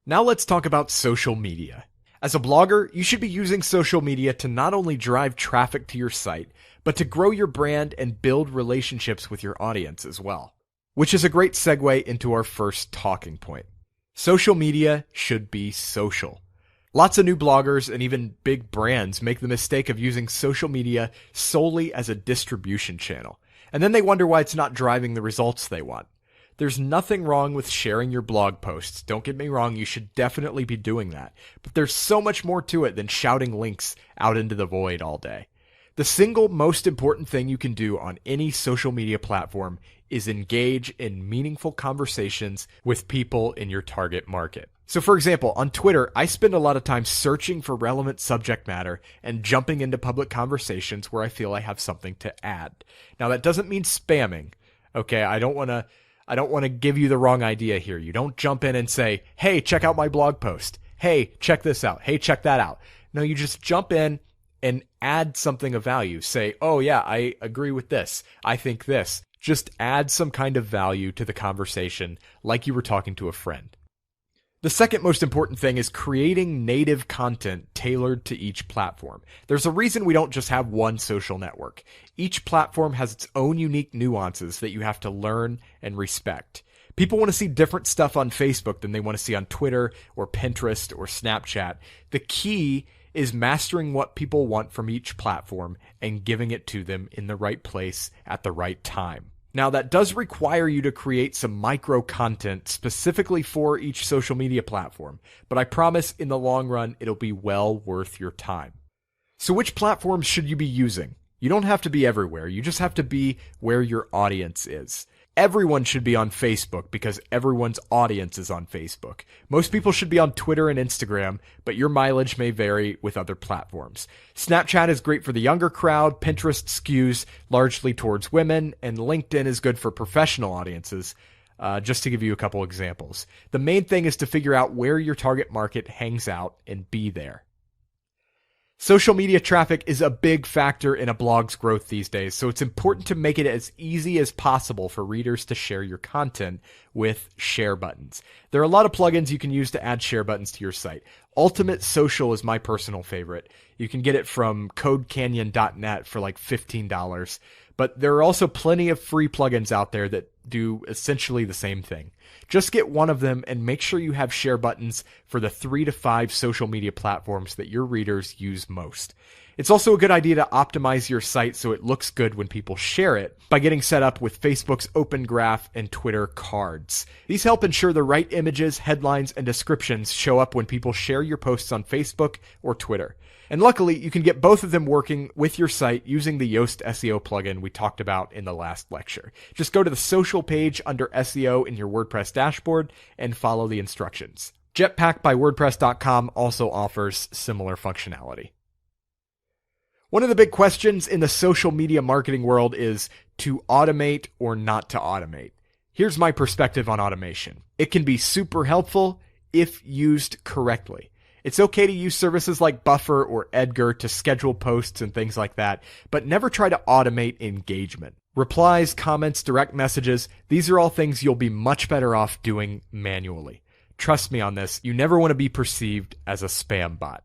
Now let's talk about social media. As a blogger, you should be using social media to not only drive traffic to your site, but to grow your brand and build relationships with your audience as well. Which is a great segue into our first talking point. Social media should be social. Lots of new bloggers and even big brands make the mistake of using social media solely as a distribution channel, and then they wonder why it's not driving the results they want. There's nothing wrong with sharing your blog posts. Don't get me wrong, you should definitely be doing that. But there's so much more to it than shouting links out into the void all day. The single most important thing you can do on any social media platform is engage in meaningful conversations with people in your target market. So for example, on Twitter, I spend a lot of time searching for relevant subject matter and jumping into public conversations where I feel I have something to add. Now that doesn't mean spamming. Okay, I don't want to give you the wrong idea here. You don't jump in and say, hey, check out my blog post. Hey, check this out. Hey, check that out. No, you just jump in and add something of value. Say, oh yeah, I agree with this. I think this. Just add some kind of value to the conversation like you were talking to a friend. The second most important thing is creating native content tailored to each platform. There's a reason we don't just have one social network. Each platform has its own unique nuances that you have to learn and respect. People want to see different stuff on Facebook than they want to see on Twitter or Pinterest or Snapchat. The key is mastering what people want from each platform and giving it to them in the right place at the right time. Now, that does require you to create some micro content specifically for each social media platform, but I promise in the long run, it'll be well worth your time. So which platforms should you be using? You don't have to be everywhere. You just have to be where your audience is. Everyone should be on Facebook because everyone's audience is on Facebook. Most people should be on Twitter and Instagram, but your mileage may vary with other platforms. Snapchat is great for the younger crowd, Pinterest skews largely towards women, and LinkedIn is good for professional audiences, just to give you a couple examples. The main thing is to figure out where your target market hangs out and be there. Social media traffic is a big factor in a blog's growth these days, so it's important to make it as easy as possible for readers to share your content with share buttons. There are a lot of plugins you can use to add share buttons to your site. Ultimate Social is my personal favorite. You can get it from codecanyon.net for like $15, but there are also plenty of free plugins out there that do essentially the same thing. Just get one of them and make sure you have share buttons for the 3 to 5 social media platforms that your readers use most. It's also a good idea to optimize your site so it looks good when people share it by getting set up with Facebook's Open Graph and Twitter cards. These help ensure the right images, headlines, and descriptions show up when people share your posts on Facebook or Twitter. And luckily, you can get both of them working with your site using the Yoast SEO plugin we talked about in the last lecture. Just go to the social page under SEO in your WordPress dashboard and follow the instructions. Jetpack by WordPress.com also offers similar functionality. One of the big questions in the social media marketing world is to automate or not to automate. Here's my perspective on automation. It can be super helpful if used correctly. It's okay to use services like Buffer or Edgar to schedule posts and things like that, but never try to automate engagement. Replies, comments, direct messages, these are all things you'll be much better off doing manually. Trust me on this, you never want to be perceived as a spam bot.